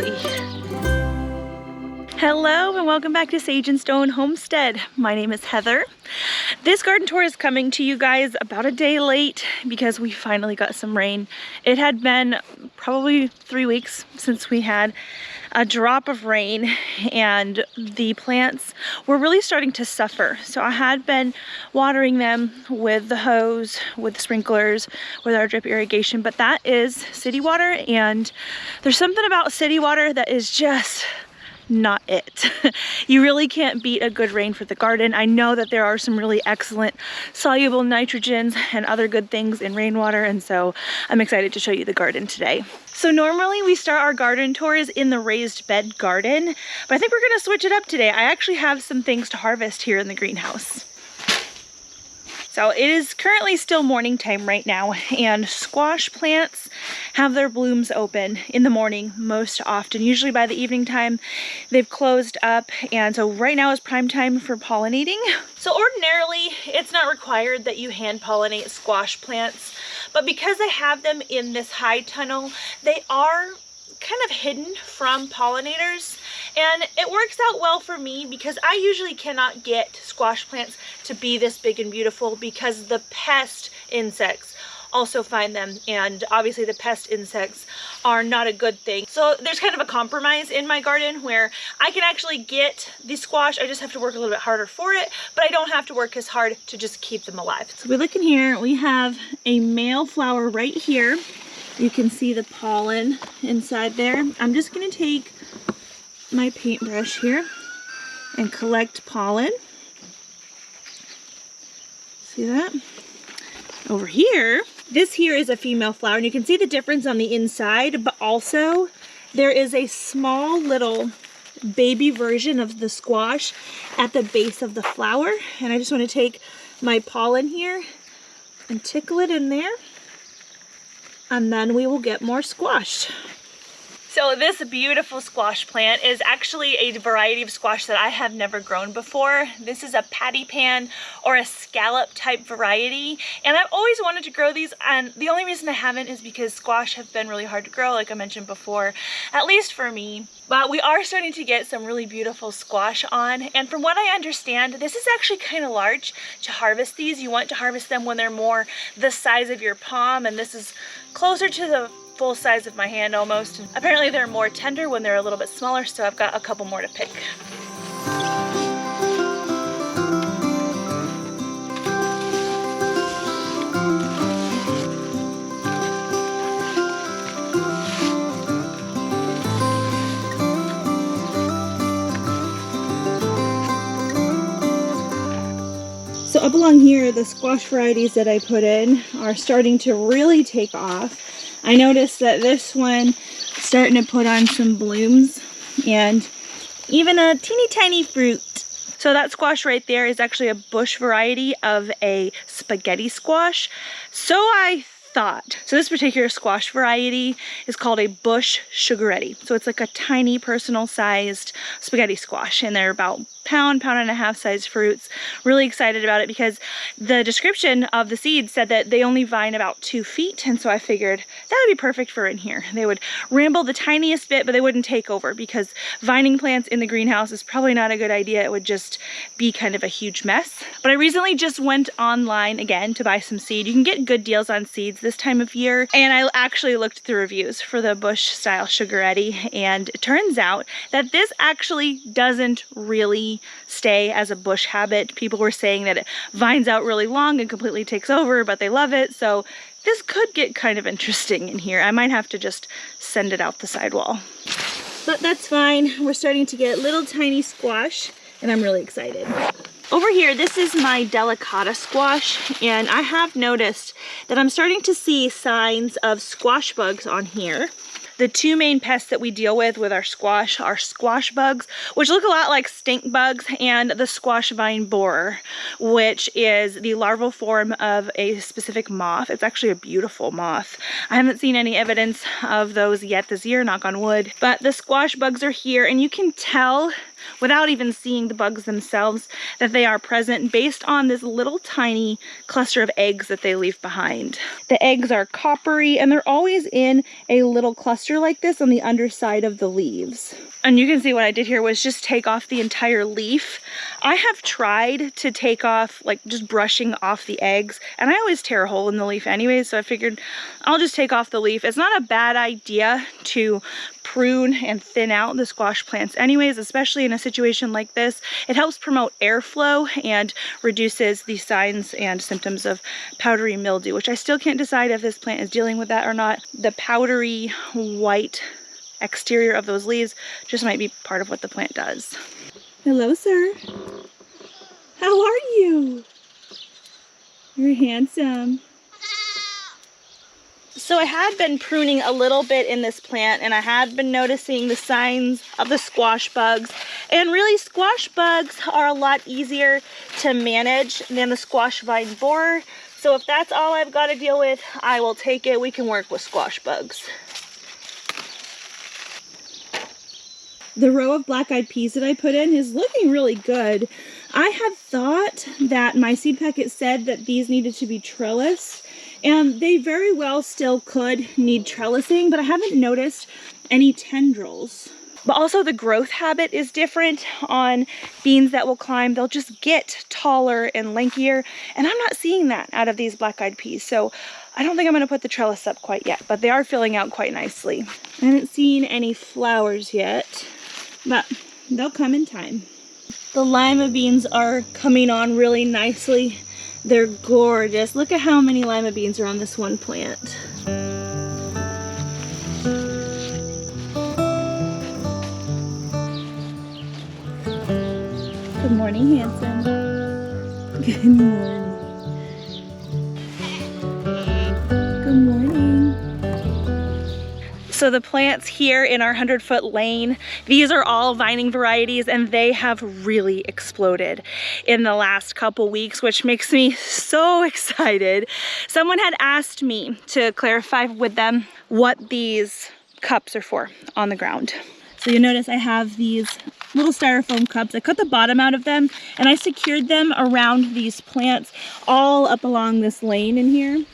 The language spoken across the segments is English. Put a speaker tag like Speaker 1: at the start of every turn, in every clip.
Speaker 1: chilly. Hello and welcome back to Sage and Stone Homestead. My name is Heather. This garden tour is coming to you guys about a day late because we finally got some rain. It had been probably 3 weeks since we had a drop of rain and the plants were really starting to suffer. So I had been watering them with the hose, with the sprinklers, with our drip irrigation, but that is city water, and there's something about city water that is just not it. You really can't beat a good rain for the garden. I know that there are some really excellent soluble nitrogens and other good things in rainwater, and so I'm excited to show you the garden today. So normally we start our garden tours in the raised bed garden, but I think we're gonna switch it up today. I actually have some things to harvest here in the greenhouse. So it is currently still morning time right now, and squash plants have their blooms open in the morning most often. Usually by the evening time they've closed up, and so right now is prime time for pollinating. So ordinarily it's not required that you hand pollinate squash plants, but because I have them in this high tunnel, they are kind of hidden from pollinators, and it works out well for me because I usually cannot get squash plants to be this big and beautiful because the pest insects also find them, and obviously the pest insects are not a good thing. So there's kind of a compromise in my garden where I can actually get the squash, I just have to work a little bit harder for it, but I don't have to work as hard to just keep them alive. So we look in here, we have a male flower right here. You can see the pollen inside there. I'm just gonna take my paintbrush here and collect pollen. See that? Over here, this here is a female flower, and you can see the difference on the inside, but also there is a small little baby version of the squash at the base of the flower. And I just wanna take my pollen here and tickle it in there, and then we will get more squash. So this beautiful squash plant is actually a variety of squash that I have never grown before. This is a patty pan or a scallop type variety, and I've always wanted to grow these, and the only reason I haven't is because squash have been really hard to grow, like I mentioned before, at least for me. But we are starting to get some really beautiful squash on, and from what I understand, this is actually kind of large to harvest these. You want to harvest them when they're more the size of your palm, and this is closer to the full size of my hand almost. And apparently they're more tender when they're a little bit smaller, so I've got a couple more to pick. So up along here, the squash varieties that I put in are starting to really take off. I noticed that this one is starting to put on some blooms and even a teeny tiny fruit. So that squash right there is actually a bush variety of a spaghetti squash. So I thought. So this particular squash variety is called a bush sugaretti. So it's like a tiny personal sized spaghetti squash, and they're about pound and a half sized fruits. Really excited about it because the description of the seeds said that they only vine about 2 feet, and so I figured that would be perfect for in here. They would ramble the tiniest bit, but they wouldn't take over, because vining plants in the greenhouse is probably not a good idea. It would just be kind of a huge mess. But I recently just went online again to buy some seed. You can get good deals on seeds this time of year, and I actually looked through reviews for the bush style sugaretti, and it turns out that this actually doesn't really stay as a bush habit. People were saying that it vines out really long and completely takes over, but they love it. So this could get kind of interesting in here. I might have to just send it out the sidewall. But that's fine. We're starting to get little tiny squash, and I'm really excited. Over here, this is my delicata squash, and I have noticed that I'm starting to see signs of squash bugs on here. The two main pests that we deal with our squash are squash bugs, which look a lot like stink bugs, and the squash vine borer, which is the larval form of a specific moth. It's actually a beautiful moth. I haven't seen any evidence of those yet this year, knock on wood, but the squash bugs are here, and you can tell without even seeing the bugs themselves, that they are present based on this little tiny cluster of eggs that they leave behind. The eggs are coppery and they're always in a little cluster like this on the underside of the leaves. And you can see what I did here was just take off the entire leaf. I have tried to take off, like just brushing off the eggs, and I always tear a hole in the leaf anyway, so I figured I'll just take off the leaf. It's not a bad idea to prune and thin out the squash plants anyways, especially in a situation like this. It helps promote airflow and reduces the signs and symptoms of powdery mildew, which I still can't decide if this plant is dealing with that or not. The powdery white exterior of those leaves just might be part of what the plant does. Hello, sir. How are you? You're handsome. So I had been pruning a little bit in this plant, and I had been noticing the signs of the squash bugs. And really, squash bugs are a lot easier to manage than the squash vine borer. So if that's all I've got to deal with, I will take it. We can work with squash bugs. The row of black-eyed peas that I put in is looking really good. I had thought that my seed packet said that these needed to be trellised, and they very well still could need trellising, but I haven't noticed any tendrils. But also the growth habit is different on beans that will climb. They'll just get taller and lankier, and I'm not seeing that out of these black-eyed peas. So I don't think I'm gonna put the trellis up quite yet, but they are filling out quite nicely. I haven't seen any flowers yet, but they'll come in time. The lima beans are coming on really nicely. They're gorgeous. Look at how many lima beans are on this one plant. Good morning, handsome. Good morning. Good morning. So the plants here in our 100-foot lane, these are all vining varieties, and they have really exploded in the last couple weeks, which makes me so excited. Someone had asked me to clarify with them what these cups are for on the ground. So you notice I have these little styrofoam cups. I cut the bottom out of them and I secured them around these plants all up along this lane in here.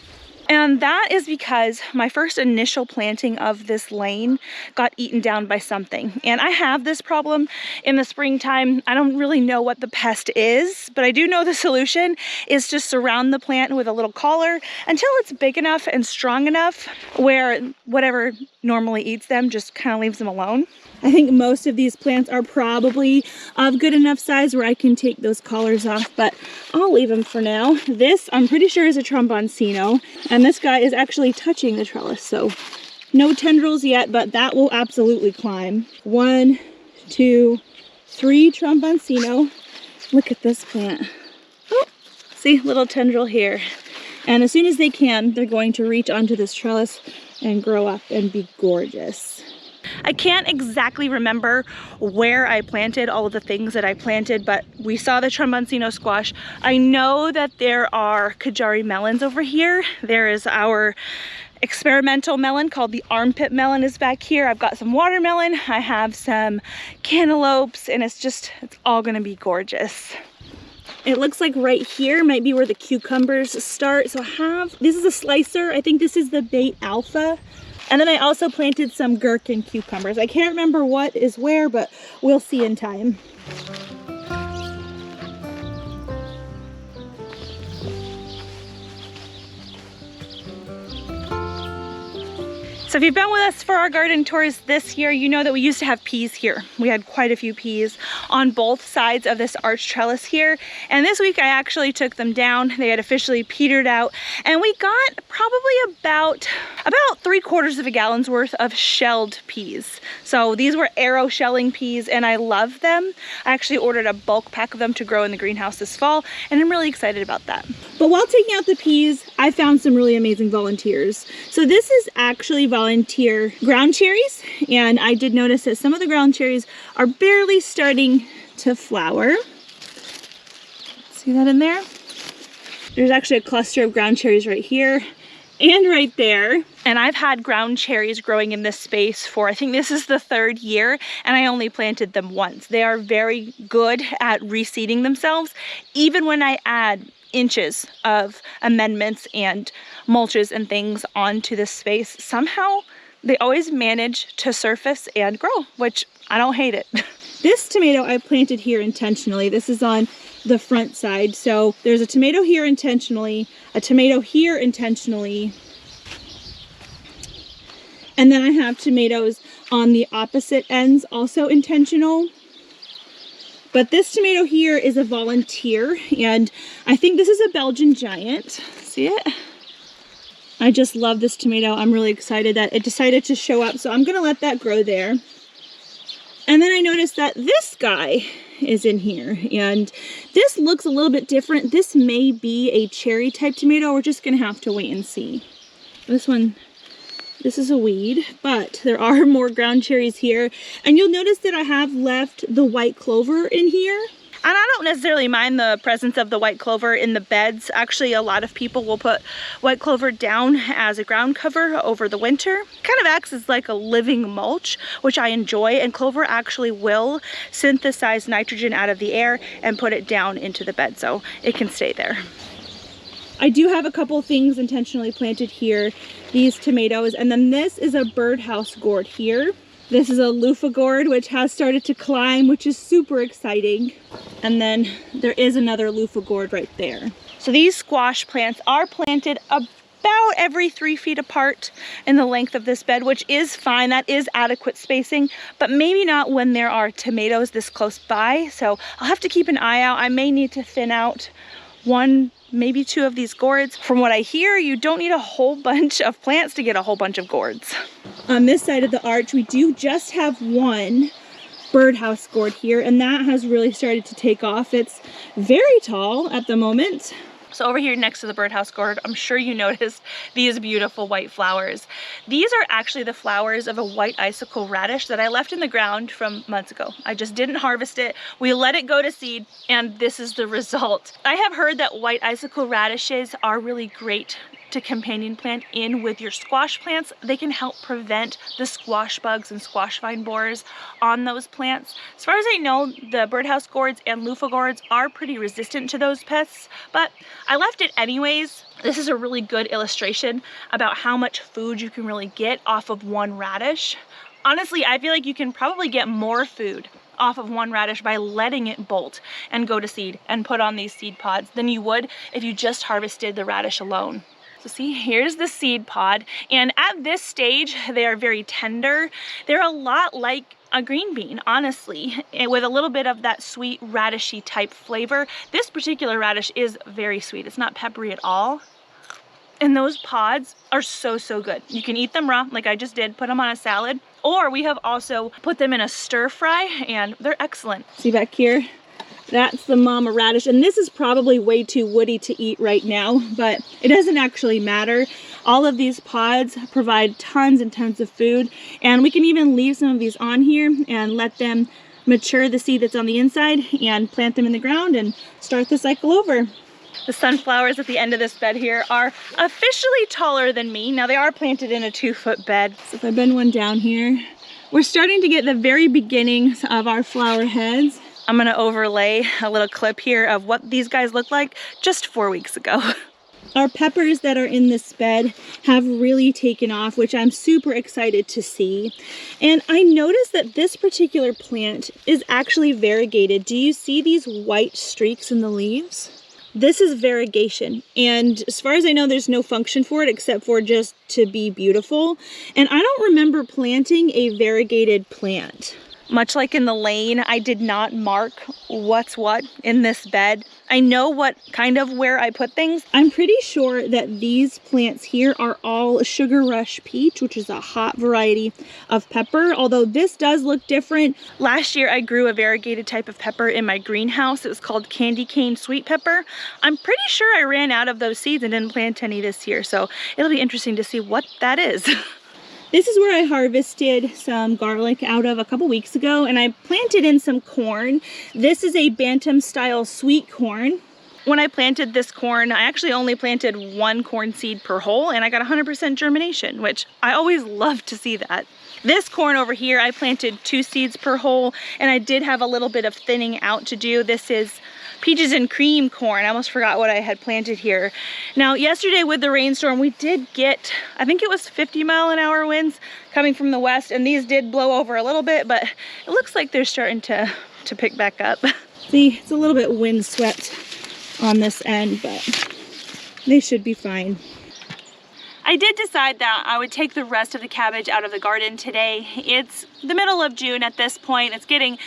Speaker 1: And that is because my first initial planting of this lane got eaten down by something. And I have this problem in the springtime. I don't really know what the pest is, but I do know the solution is to surround the plant with a little collar until it's big enough and strong enough where whatever normally eats them just kind of leaves them alone. I think most of these plants are probably of good enough size where I can take those collars off, but I'll leave them for now. This, I'm pretty sure, is a tromboncino, and this guy is actually touching the trellis, so no tendrils yet, but that will absolutely climb. 1, 2, 3 tromboncino. Look at this plant. Oh, see, little tendril here. And as soon as they can, they're going to reach onto this trellis and grow up and be gorgeous. I can't exactly remember where I planted all of the things that I planted, but we saw the tromboncino squash. I know that there are Kajari melons over here. There is our experimental melon called the armpit melon is back here. I've got some watermelon, I have some cantaloupes, and it's all gonna be gorgeous. It looks like right here might be where the cucumbers start. So this is a slicer. I think this is the bait alpha. And then I also planted some gherkin cucumbers. I can't remember what is where, but we'll see in time. So if you've been with us for our garden tours this year, you know that we used to have peas here. We had quite a few peas on both sides of this arch trellis here. And this week I actually took them down. They had officially petered out. And we got probably about 3/4 of a gallon's worth of shelled peas. So these were arrow shelling peas and I love them. I actually ordered a bulk pack of them to grow in the greenhouse this fall, and I'm really excited about that. But while taking out the peas, I found some really amazing volunteers. So this is actually volunteer ground cherries, and I did notice that some of the ground cherries are barely starting to flower. See that in there? There's actually a cluster of ground cherries right here and right there. And I've had ground cherries growing in this space for, I think this is the 3rd year, and I only planted them once. They are very good at reseeding themselves, even when I add inches of amendments and mulches and things onto this space. Somehow they always manage to surface and grow, which I don't hate it. This tomato I planted here intentionally. This is on the front side. So there's a tomato here intentionally, a tomato here intentionally, and then I have tomatoes on the opposite ends, also intentional. But this tomato here is a volunteer, and I think this is a Belgian giant. See it? I just love this tomato. I'm really excited that it decided to show up, so I'm gonna let that grow there. And then I noticed that this guy is in here, and this looks a little bit different. This may be a cherry type tomato. We're just gonna have to wait and see. This is a weed, but there are more ground cherries here. And you'll notice that I have left the white clover in here. And I don't necessarily mind the presence of the white clover in the beds. Actually, a lot of people will put white clover down as a ground cover over the winter. Kind of acts as like a living mulch, which I enjoy, and clover actually will synthesize nitrogen out of the air and put it down into the bed, so it can stay there. I do have a couple things intentionally planted here, these tomatoes, and then this is a birdhouse gourd here. This is a loofah gourd, which has started to climb, which is super exciting. And then there is another loofah gourd right there. So these squash plants are planted about every 3 feet apart in the length of this bed, which is fine. That is adequate spacing, but maybe not when there are tomatoes this close by. So I'll have to keep an eye out. I may need to thin out 1, maybe 2 of these gourds. From what I hear, you don't need a whole bunch of plants to get a whole bunch of gourds. On this side of the arch, we do just have 1 birdhouse gourd here, and that has really started to take off. It's very tall at the moment. So over here next to the birdhouse gourd, I'm sure you noticed these beautiful white flowers. These are actually the flowers of a white icicle radish that I left in the ground from months ago. I just didn't harvest it. We let it go to seed, and this is the result. I have heard that white icicle radishes are really great to companion plant in with your squash plants. They can help prevent the squash bugs and squash vine borers on those plants. As far as I know, the birdhouse gourds and loofah gourds are pretty resistant to those pests, but I left it anyways. This is a really good illustration about how much food you can really get off of 1 radish. Honestly, I feel like you can probably get more food off of 1 radish by letting it bolt and go to seed and put on these seed pods than you would if you just harvested the radish alone. So see, here's the seed pod, and at this stage, they are very tender. They're a lot like a green bean, honestly, with a little bit of that sweet radishy type flavor. This particular radish is very sweet. It's not peppery at all. And those pods are so, so good. You can eat them raw, like I just did, put them on a salad, or we have also put them in a stir fry, and they're excellent. See back here? That's the mama radish, and this is probably way too woody to eat right now, but it doesn't actually matter. All of these pods provide tons and tons of food, and we can even leave some of these on here and let them mature the seed that's on the inside and plant them in the ground and start the cycle over. The sunflowers at the end of this bed here are officially taller than me. Now they are planted in a 2-foot bed. So if I bend one down here, we're starting to get the very beginnings of our flower heads. I'm gonna overlay a little clip here of what these guys look like just 4 weeks ago. Our peppers that are in this bed have really taken off, which I'm super excited to see. And I noticed that this particular plant is actually variegated. Do you see these white streaks in the leaves? This is variegation, and as far as I know, there's no function for it except for just to be beautiful. And I don't remember planting a variegated plant. Much like in the lane, I did not mark what's what in this bed. I know what kind of where I put things. I'm pretty sure that these plants here are all Sugar Rush Peach, which is a hot variety of pepper, although this does look different. Last year I grew a variegated type of pepper in my greenhouse. It was called candy cane sweet pepper. I'm pretty sure I ran out of those seeds and didn't plant any this year, so it'll be interesting to see what that is. This is where I harvested some garlic out of a couple weeks ago, and I planted in some corn. This is a Bantam style sweet corn. When I planted this corn, I actually only planted 1 corn seed per hole, and I got 100% germination, which I always love to see that. This corn over here, I planted 2 seeds per hole, and I did have a little bit of thinning out to do. This is peaches and cream corn. I almost forgot what I had planted here. Now, yesterday with the rainstorm, we did get, I think it was 50-mile-an-hour winds coming from the west, and these did blow over a little bit, but it looks like they're starting to pick back up. See, it's a little bit windswept on this end, but they should be fine. I did decide that I would take the rest of the cabbage out of the garden today. It's the middle of June at this point. It's getting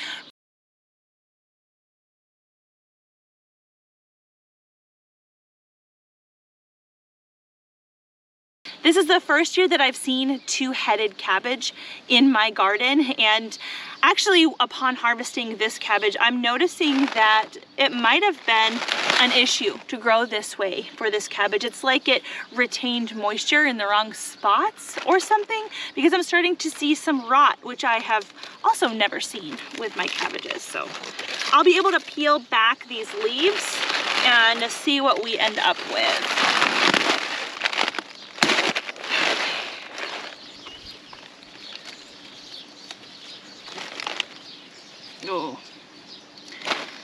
Speaker 1: This is the first year that I've seen 2-headed cabbage in my garden, and actually upon harvesting this cabbage, I'm noticing that it might have been an issue to grow this way for this cabbage. It's like it retained moisture in the wrong spots or something, because I'm starting to see some rot, which I have also never seen with my cabbages. So I'll be able to peel back these leaves and see what we end up with. Oh.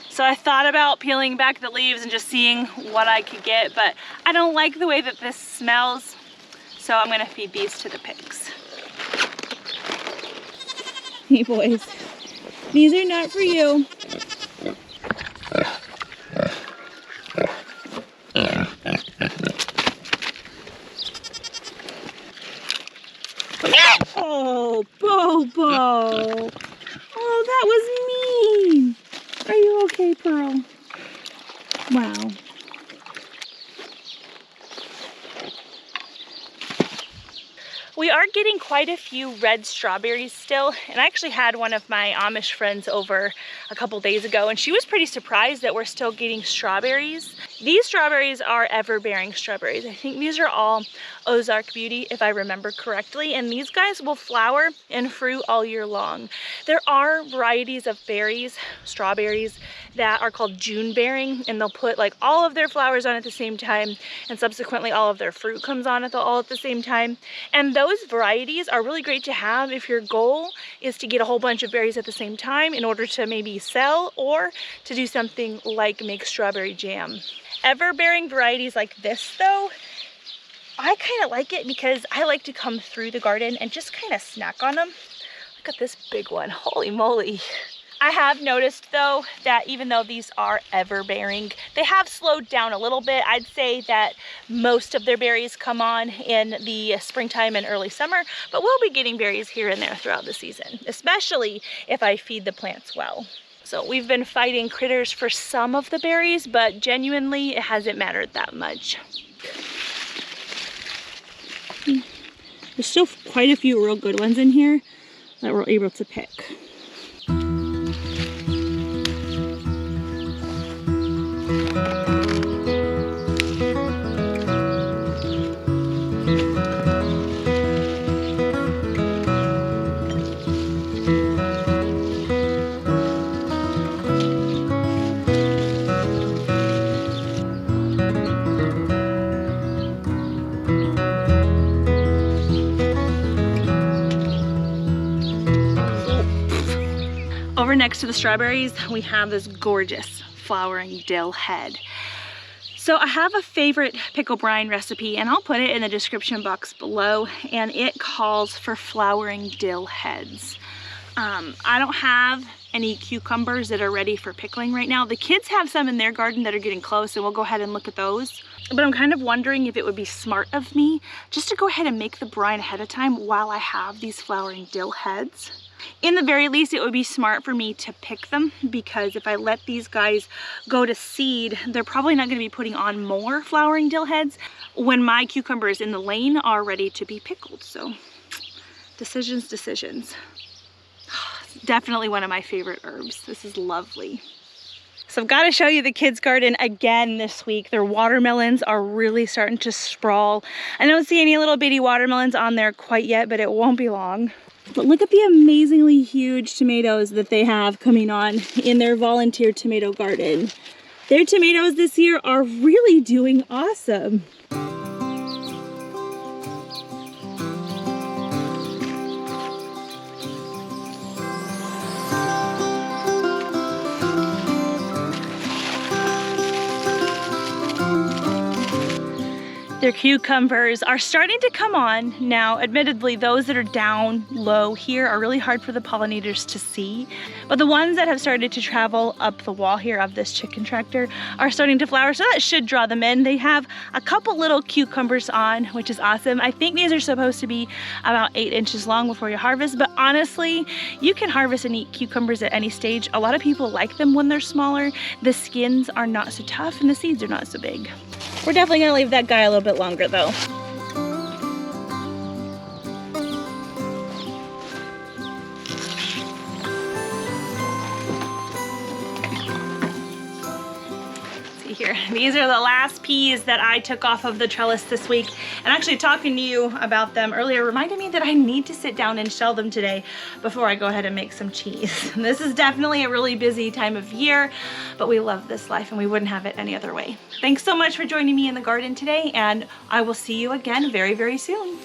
Speaker 1: So I thought about peeling back the leaves and just seeing what I could get, but I don't like the way that this smells, so I'm gonna feed these to the pigs. Hey boys, these are not for you. Oh, Bobo. Oh, that was mean. Are you okay, Pearl? Wow. We are getting quite a few red strawberries still, and I actually had one of my Amish friends over a couple days ago, and she was pretty surprised that we're still getting strawberries. These strawberries are ever-bearing strawberries. I think these are all Ozark Beauty, if I remember correctly, and these guys will flower and fruit all year long. There are varieties of berries, strawberries, that are called June bearing, and they'll put like all of their flowers on at the same time, and subsequently all of their fruit comes on all at the same time. And those varieties are really great to have if your goal is to get a whole bunch of berries at the same time in order to maybe sell or to do something like make strawberry jam. Ever-bearing varieties like this though, I kind of like it because I like to come through the garden and just kind of snack on them. Look at this big one, holy moly. I have noticed though that even though these are ever-bearing, they have slowed down a little bit. I'd say that most of their berries come on in the springtime and early summer, but we'll be getting berries here and there throughout the season, especially if I feed the plants well. So we've been fighting critters for some of the berries, but genuinely it hasn't mattered that much. There's still quite a few real good ones in here that we're able to pick. Over next to the strawberries, we have this gorgeous flowering dill head. So I have a favorite pickle brine recipe, and I'll put it in the description box below, and it calls for flowering dill heads. I don't have any cucumbers that are ready for pickling right now. The kids have some in their garden that are getting close, and we'll go ahead and look at those. But I'm kind of wondering if it would be smart of me just to go ahead and make the brine ahead of time while I have these flowering dill heads. In the very least, it would be smart for me to pick them, because if I let these guys go to seed, they're probably not going to be putting on more flowering dill heads when my cucumbers in the lane are ready to be pickled. So decisions. Definitely one of my favorite herbs. This is lovely. So I've got to show you the kids' garden again this week. Their watermelons are really starting to sprawl. I don't see any little bitty watermelons on there quite yet, but it won't be long. But look at the amazingly huge tomatoes that they have coming on in their volunteer tomato garden. Their tomatoes this year are really doing awesome. Their cucumbers are starting to come on now. Admittedly, those that are down low here are really hard for the pollinators to see, but the ones that have started to travel up the wall here of this chicken tractor are starting to flower, so that should draw them in. They have a couple little cucumbers on, which is awesome. I think these are supposed to be about 8 inches long before you harvest, but honestly, you can harvest and eat cucumbers at any stage. A lot of people like them when they're smaller. The skins are not so tough and the seeds are not so big. We're definitely gonna leave that guy a little bit longer though. Here. These are the last peas that I took off of the trellis this week, and actually talking to you about them earlier reminded me that I need to sit down and shell them today before I go ahead and make some cheese. This is definitely a really busy time of year, but we love this life and we wouldn't have it any other way. Thanks so much for joining me in the garden today, and I will see you again very, very soon.